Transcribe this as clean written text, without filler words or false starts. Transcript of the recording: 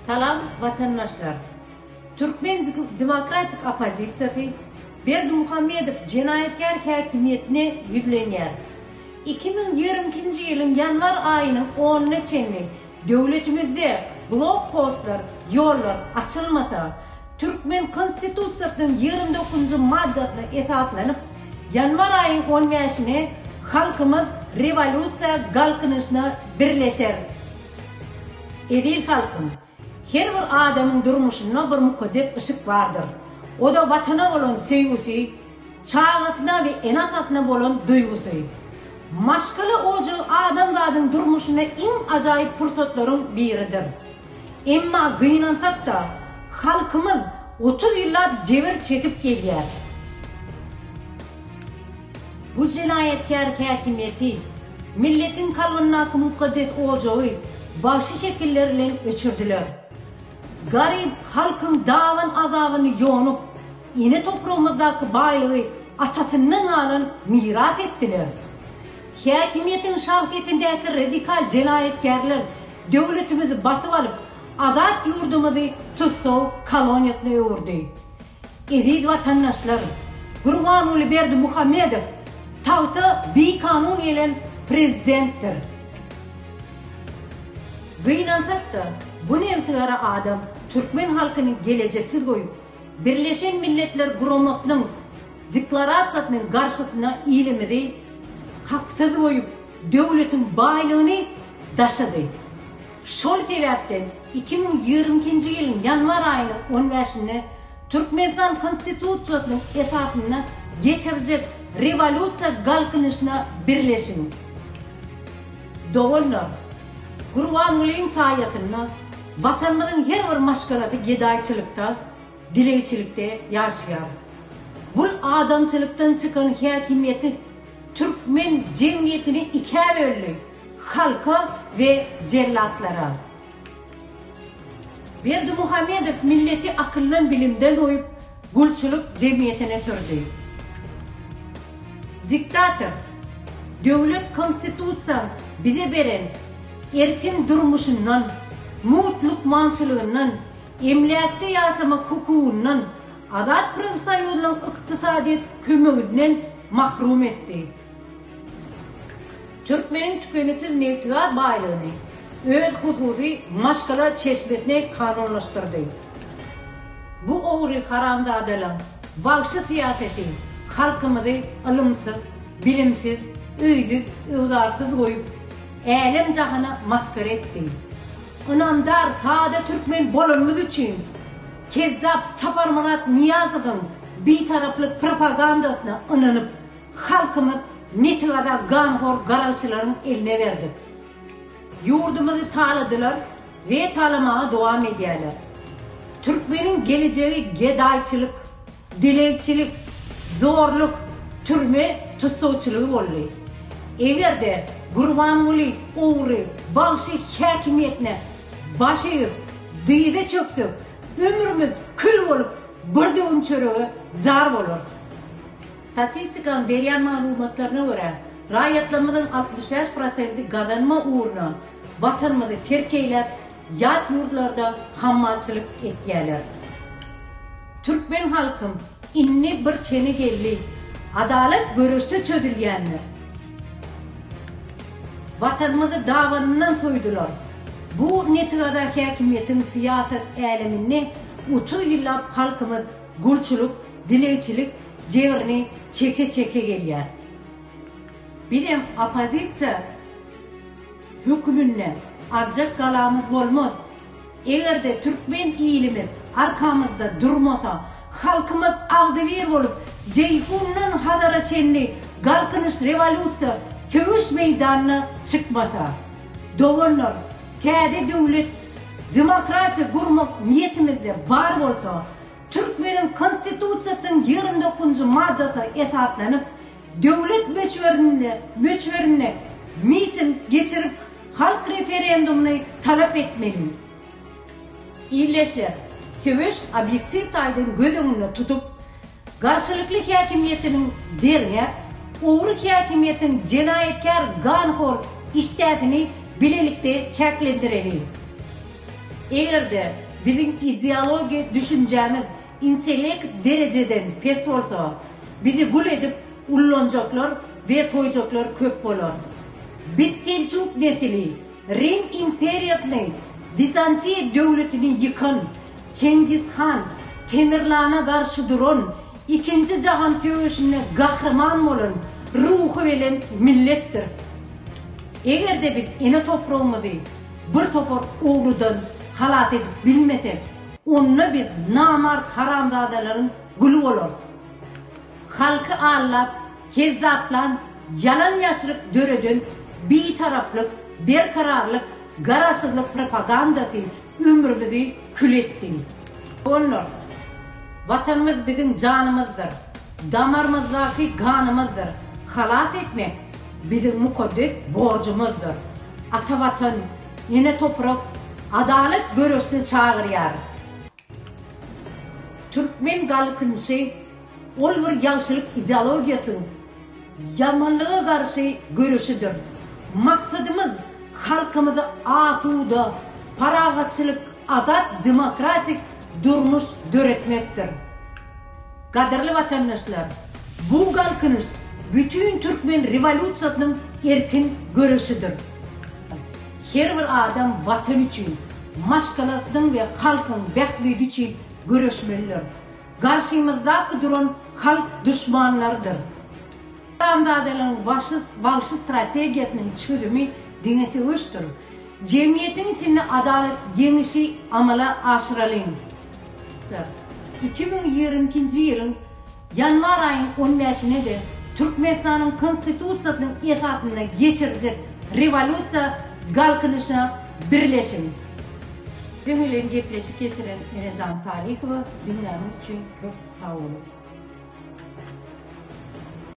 Salam vatandaşlar. Türkmen Demokratik Opozisiyası Berdimuhamedov cinayetkar hakimiyetine yükleniyor. 2022 yılın yanvar ayının 10'ına çenli devletimizde blok postlar, yollar açılmasa Türkmen Konstitusiyasının 29. maddesine esaslanıp yanvar ayın 15'ine halkımız revolüsiya kalkınışına birleşer. Aziz halkım, her bir adamın durmuşunda bir mukaddes ışık vardır. O da vatana olan sevgisi, çağatına ve enatatına olan duygusu. Maşkalı ocu adamların durmuşuna en acayip fırsatların biridir. Ama kıynansak da halkımız 30 yıllar cevir çekip geliyor. Bu cinayetkar hakimiyeti, milletin kalbindeki mukaddes ocağı vahşi şekillerle öçürdüler. Garip halkın davan azabını yoğunup, yine toprağımızdaki baylığı atasından alan miras ettiler. Hakimiyetin şahsiyetindeki radikal cinayetkarlar devletimizi basıp alıp azat yurdumuzu tutsav kolonyasına yoğurdu. Aziz vatandaşlar, Gurbanuli Berdimuhamedov tahtı bir kanun ile prezidenttir. Kıynansak da bu nemsigara adam Türkmen halkının geleceksiz koyup Birleşen Milletler Kurumasının deklarasyasının karşısına eğilimidi, haksız koyup devletin baylığını taşıdı. Şol sebepten 2022 yılın yanvar ayının 15'ine Türkmenistan Konstitusiyasının esasını geçirecek revolüsiya kalkınışına birleşin. Doğrular. Gurbanuli'nin sayesinde vatanımızın her bir maşgalatı gedayçılıkta, dilekçilikte yaşıyor. Bu adamçılıktan çıkan hakimiyeti Türkmen cemiyetini ikiye böldü, halka ve cellatlara. Berdimuhamedov milleti akıllan bilimden oyup gulçuluk cemiyetine sürdü. Diktatör, devlet konstitusyon bize veren erkin durmuşundan, mutluluk mançılığından, emniyette yaşamak hukukundan, azat profesörlüğün iktisadiyet kömüğünden mahrum etti. Türkmenin tükönüksüz nevtigat baylığını, öz hususi maşkala çeşmetine kanunlaştırdı. Bu oğru haramzadelerin vahşi siyaseti halkımızı ılımsız, bilimsiz, üysüz, uzarsız koyup alem cahana maskara etti. İnandar sade Türkmen bolunmuz için kezzap Saparmurat Niyazov'un bir taraflık propagandasına inanıp halkımız netigada ganhor garalçıların eline verdik. Yurdumuzu taladılar ve talamaya devam ediyorlar. Türkmenin geleceği gedayçılık, dilekçilik, zorluk, türme tutsavçılığı oldu. Eğer de Gurbanuli oğru, vahşi hakimiyetine başayıp, dıyıda çöksük, ömrümüz kül olup, bir de çörüğü zar oluruz. Statistikanın verilen malumatlarına göre, rahatlarımızın 65% kazanma uğruna vatanımızı terk eylep, yat yurtlarda hammalçılık etkiler. Türkmen halkım inni bir çeni geldi, adalet görüşte çözülyenler. Vatanımızı davanından soydular. Bu neticede hakimiyetin siyaset eylemini 30 yıllar halkımız gulçuluk, dilekçilik, cevrini çeke çeke geliyor. Bir de opozisiya hükümünne arcak kalamız olmaz. Eğer de Türkmen iyilimiz arkamızda durmasa, halkımız ağdıver olup Ceyhun'un hadara çenli kalkınış revolüsiya sövüş meydanına çıkmasa, doğrular, tede devlet, demokrasi kurmak niyetimizde var olsa, Türkmenin Konstitusiyasının 29. maddesi esaslanıp, devlet möçverine miting geçirip halk referandumunu talep etmeli. İyileşler, sövüş objektif taydın göz önüne tutup, karşılıklı hakimiyetinin derine, uğru hakimiyetin cinayetkar ganhor iştahını bilelikte çeklendirelim. Eğer de bizim ideoloji düşüncemiz incelek dereceden pes olsa, bizi gül edip ullanacaklar ve soyacaklar köp olur. Biz Selçuk nesili, Rim imperiyasını, Bizantiye devletini yıkan, Cengiz Han, Temirlan'a karşı duran, İkinci Cahan Savaşı'na kahraman olan ruhu veren millettir. Eğer de biz ene toprağımızı bir topar uğrudan halat edip bilmesek, onunla bir namart haramzadelerin gülü olur. Halkı ağırlap, kezzaplan, yalan yaşırıp dörödün, bir taraflık, bir kararlık, gararsızlık propagandası ömrümüzü kül etti. Onlar, vatanımız bizim canımızdır, damarımızdaki kanımızdır. Halat etmek bizim mukaddes borcumuzdur. Ata vatan, yine toprak, adalet görüşünü çağırıyor. Türkmen halkının ol bir yaşlılık ideolojisinin yamanlığa karşı görüşüdür. Maksadımız halkımızı asuda, paragatçılık, adat, demokratik durmuş döretmektir. Kaderli vatandaşlar, bu halkınız bütün Türkmen revolüsyonunun erkin görüşüdür. Her bir adam vatan için, maşkalatın ve halkın bekliği için görüşmelidir. Karşımızdaki duran halk düşmanlarıdır. Haramzadelerin vahşi stratejisinin çözümü dinesi hoştur. Cemiyetin içinde adalet yenişi amala aşıralım. 2022 yılın yanvar ayın 15'ine de Türkmenistan'ın konstitüsyonunun etatına geçirecek revolüsyon kalkınışına birleşin. Dünürlerin gepleşi geçiren Enecan Salihova dinlemek için çok sağ olun.